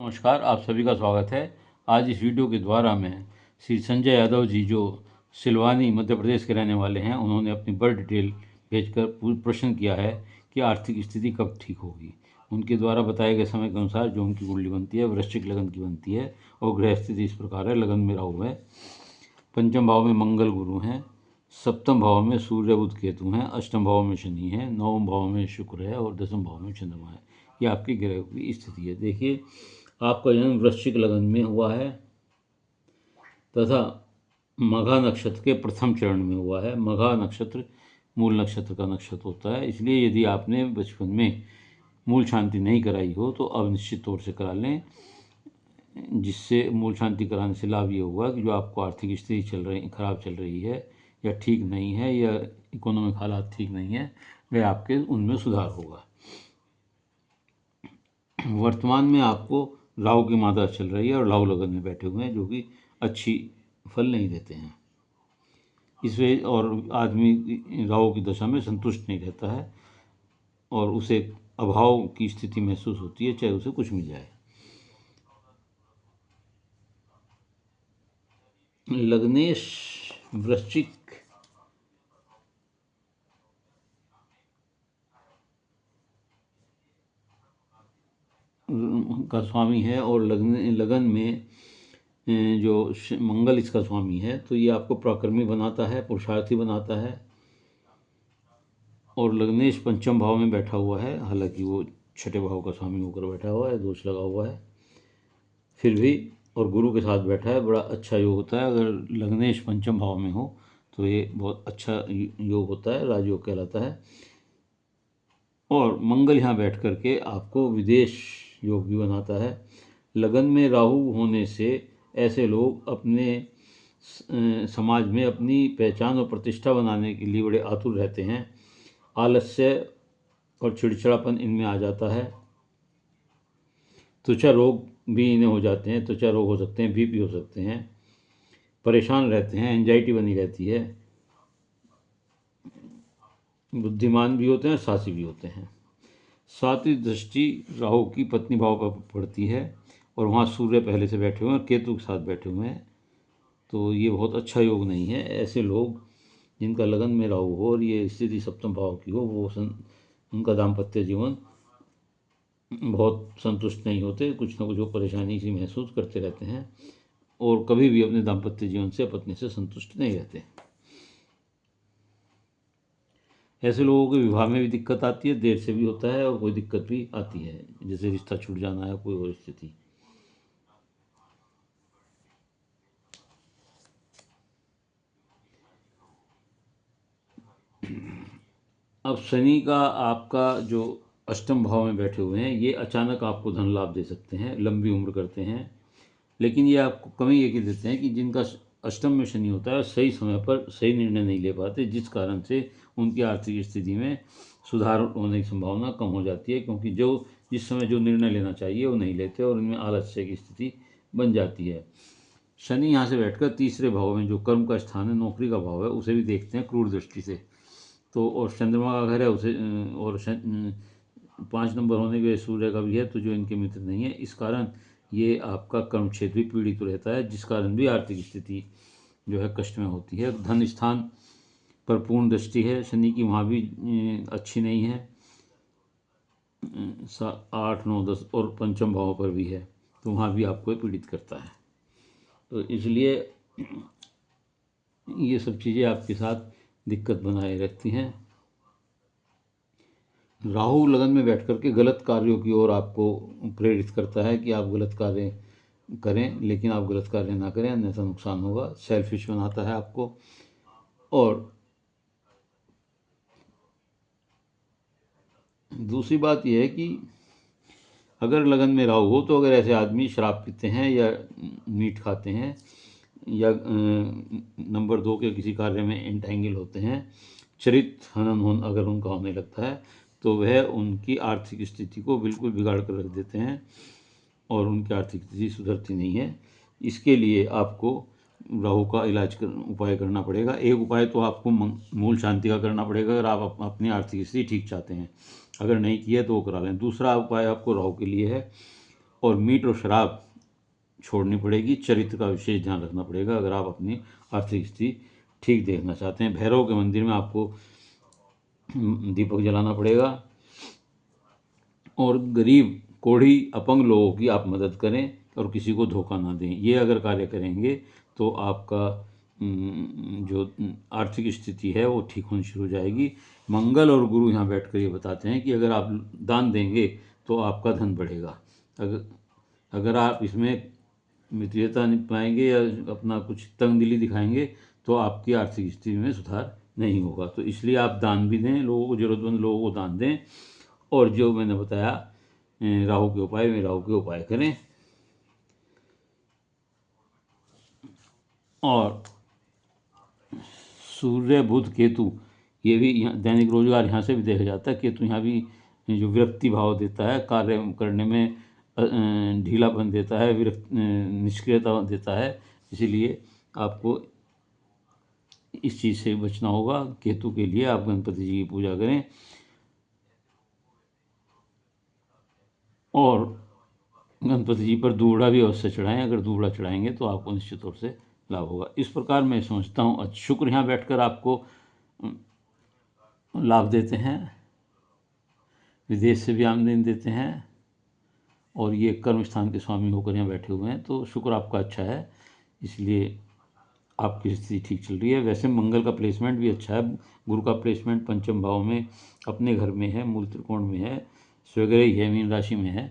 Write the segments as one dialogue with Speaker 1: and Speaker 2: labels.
Speaker 1: नमस्कार, आप सभी का स्वागत है। आज इस वीडियो के द्वारा मैं श्री संजय यादव जी, जो सिलवानी मध्य प्रदेश के रहने वाले हैं, उन्होंने अपनी बर्थ डिटेल भेजकर प्रश्न किया है कि आर्थिक स्थिति कब ठीक होगी। उनके द्वारा बताए गए समय के अनुसार जो उनकी कुंडली बनती है वृश्चिक लगन की बनती है और ग्रह स्थिति इस प्रकार है। लगन में राहु है, पंचम भाव में मंगल गुरु हैं, सप्तम भाव में सूर्य बुध केतु हैं, अष्टम भाव में शनि है, नवम भाव में शुक्र है और दसम भाव में चंद्रमा है। ये आपकी ग्रह की स्थिति है। देखिए, आपका जन्म वृश्चिक लगन में हुआ है तथा मघा नक्षत्र के प्रथम चरण में हुआ है। मघा नक्षत्र मूल नक्षत्र का नक्षत्र होता है, इसलिए यदि आपने बचपन में मूल शांति नहीं कराई हो तो अब निश्चित तौर से करा लें, जिससे मूल शांति कराने से लाभ ये होगा कि जो आपको आर्थिक स्थिति खराब चल रही है या ठीक नहीं है या इकोनॉमिक हालात ठीक नहीं है, वह आपके उनमें सुधार होगा। वर्तमान में आपको राहु की मादा चल रही है और राहु लगन में बैठे हुए हैं, जो कि अच्छी फल नहीं देते हैं। इस वजह और आदमी राहु की दशा में संतुष्ट नहीं रहता है और उसे अभाव की स्थिति महसूस होती है, चाहे उसे कुछ मिल जाए। लग्नेश वृश्चिक का स्वामी है और लगन में जो मंगल इसका स्वामी है, तो ये आपको पराक्रमी बनाता है, पुरुषार्थी बनाता है। और लग्नेश पंचम भाव में बैठा हुआ है, हालांकि वो छठे भाव का स्वामी होकर बैठा हुआ है, दोष लगा हुआ है फिर भी, और गुरु के साथ बैठा है। बड़ा अच्छा योग होता है। अगर लग्नेश पंचम भाव में हो तो ये बहुत अच्छा योग होता है, राजयोग कहलाता है। और मंगल यहाँ बैठ करके आपको विदेश योग भी बनाता है। लगन में राहु होने से ऐसे लोग अपने समाज में अपनी पहचान और प्रतिष्ठा बनाने के लिए बड़े आतुर रहते हैं। आलस्य और चिड़चिड़ापन इनमें आ जाता है। त्वचा रोग भी इन्हें हो जाते हैं, त्वचा रोग हो सकते हैं, बीपी हो सकते हैं, परेशान रहते हैं, एंजाइटी बनी रहती है, बुद्धिमान भी होते हैं, साहसी भी होते हैं। सातवीं दृष्टि राहु की पत्नी भाव पर पड़ती है और वहाँ सूर्य पहले से बैठे हुए हैं, केतु के साथ बैठे हुए हैं, तो ये बहुत अच्छा योग नहीं है। ऐसे लोग जिनका लगन में राहु हो और ये स्थिति सप्तम भाव की हो, वो उनका दाम्पत्य जीवन बहुत संतुष्ट नहीं होते, कुछ ना कुछ वो परेशानी सी महसूस करते रहते हैं और कभी भी अपने दाम्पत्य जीवन से पत्नी से संतुष्ट नहीं रहते। ऐसे लोगों के विवाह में भी दिक्कत आती है, देर से भी होता है और कोई दिक्कत भी आती है, जैसे रिश्ता छूट जाना है, कोई और स्थिति। अब शनि का आपका जो अष्टम भाव में बैठे हुए हैं, ये अचानक आपको धन लाभ दे सकते हैं, लंबी उम्र करते हैं, लेकिन ये आपको कमी ये की देते हैं कि जिनका अष्टम में शनि होता है सही समय पर सही निर्णय नहीं ले पाते, जिस कारण से उनकी आर्थिक स्थिति में सुधार होने की संभावना कम हो जाती है, क्योंकि जो जिस समय जो निर्णय लेना चाहिए वो नहीं लेते और इनमें आलस्य की स्थिति बन जाती है। शनि यहाँ से बैठकर तीसरे भाव में, जो कर्म का स्थान है, नौकरी का भाव है, उसे भी देखते हैं क्रूर दृष्टि से। तो और चंद्रमा का घर है उसे, और 5 नंबर होने के सूर्य का भी है, तो जो इनके मित्र नहीं है, इस कारण ये आपका कर्म क्षेत्र भी पीड़ित तो रहता है, जिस कारण भी आर्थिक स्थिति जो है कष्ट में होती है। धन स्थान पर पूर्ण दृष्टि है शनि की, वहाँ भी अच्छी नहीं है। 8, 9, 10 और पंचम भाव पर भी है, तो वहाँ भी आपको पीड़ित करता है। तो इसलिए ये सब चीज़ें आपके साथ दिक्कत बनाए रखती हैं। राहु लगन में बैठ कर के गलत कार्यों की ओर आपको प्रेरित करता है कि आप गलत कार्य करें, लेकिन आप गलत कार्य ना करें, अन्यथा नुकसान होगा। सेल्फिश बनाता है आपको। और दूसरी बात यह है कि अगर लगन में राहु हो तो अगर ऐसे आदमी शराब पीते हैं या मीट खाते हैं या नंबर 2 के किसी कार्य में एंटेंगल होते हैं, चरित्र हनन अगर उनका होने लगता है, तो वह उनकी आर्थिक स्थिति को बिल्कुल बिगाड़ कर रख देते हैं और उनकी आर्थिक स्थिति सुधरती नहीं है। इसके लिए आपको राहु का उपाय करना पड़ेगा। एक उपाय तो आपको मूल शांति का करना पड़ेगा अगर आप अपनी आर्थिक स्थिति ठीक चाहते हैं, अगर नहीं किया तो वो करा लें। दूसरा उपाय आपको राहु के लिए है और मीट और शराब छोड़नी पड़ेगी। चरित्र का विशेष ध्यान रखना पड़ेगा अगर आप अपनी आर्थिक स्थिति ठीक देखना चाहते हैं। भैरव के मंदिर में आपको दीपक जलाना पड़ेगा और गरीब, कोढ़ी, अपंग लोगों की आप मदद करें और किसी को धोखा ना दें। ये अगर कार्य करेंगे तो आपका जो आर्थिक स्थिति है वो ठीक होनी शुरू हो जाएगी। मंगल और गुरु यहाँ बैठकर ये बताते हैं कि अगर आप दान देंगे तो आपका धन बढ़ेगा। अगर आप इसमें मितव्ययता नहीं पाएंगे या अपना कुछ तंगदिली दिखाएंगे तो आपकी आर्थिक स्थिति में सुधार नहीं होगा। तो इसलिए आप दान भी दें, लोगों को, ज़रूरतमंद लोगों को दान दें। और जो मैंने बताया राहु के उपाय में राहु के उपाय करें। और सूर्य, बुध, केतु, ये भी यहाँ दैनिक रोजगार यहाँ से भी देखा जाता है। केतु यहाँ भी जो विरक्ति भाव देता है, कार्य करने में ढीलापन देता है, निष्क्रियता देता है। इसीलिए आपको इस चीज़ से बचना होगा। केतु के लिए आप गणपति जी की पूजा करें और गणपति जी पर दूबड़ा भी अवश्य चढ़ाएं। अगर दूबड़ा चढ़ाएंगे तो आपको निश्चित तौर से लाभ होगा। इस प्रकार मैं समझता हूँ शुक्र यहाँ बैठकर आपको लाभ देते हैं, विदेश से भी आमदनी देते हैं और ये कर्म स्थान के स्वामी होकर यहाँ बैठे हुए हैं। तो शुक्र आपका अच्छा है, इसलिए आपकी स्थिति ठीक चल रही है। वैसे मंगल का प्लेसमेंट भी अच्छा है। गुरु का प्लेसमेंट पंचम भाव में अपने घर में है, मूल त्रिकोण में है, स्वग्रही है, मीन राशि में है।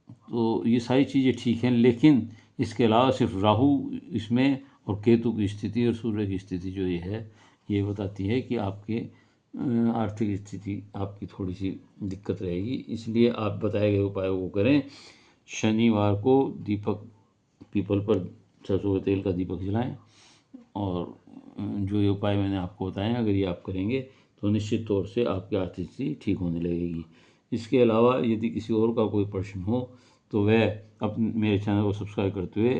Speaker 1: तो ये सारी चीज़ें ठीक हैं, लेकिन इसके अलावा सिर्फ राहु इसमें और केतु की स्थिति और सूर्य की स्थिति जो ये है, ये बताती है कि आपके आर्थिक स्थिति आपकी थोड़ी सी दिक्कत रहेगी। इसलिए आप बताए गए उपायों को करें। शनिवार को दीपक, पीपल पर सरसों के तेल का दीपक जलाएं और जो ये उपाय मैंने आपको बताए हैं, अगर ये आप करेंगे तो निश्चित तौर से आपकी आर्थिक स्थिति ठीक होने लगेगी। इसके अलावा यदि किसी और का कोई प्रश्न हो तो वह मेरे चैनल को सब्सक्राइब करते हुए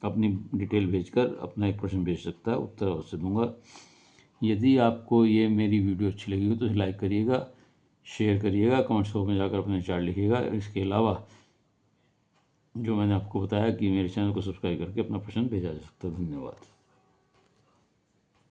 Speaker 1: अपनी डिटेल भेजकर अपना एक प्रश्न भेज सकता है, उत्तर अवश्य दूंगा। यदि आपको ये मेरी वीडियो अच्छी लगी हो तो लाइक करिएगा, शेयर करिएगा, कमेंट्स बॉक्स में जाकर अपने विचार लिखिएगा। इसके अलावा जो मैंने आपको बताया कि मेरे चैनल को सब्सक्राइब करके अपना प्रश्न भेजा जा सकता है। धन्यवाद।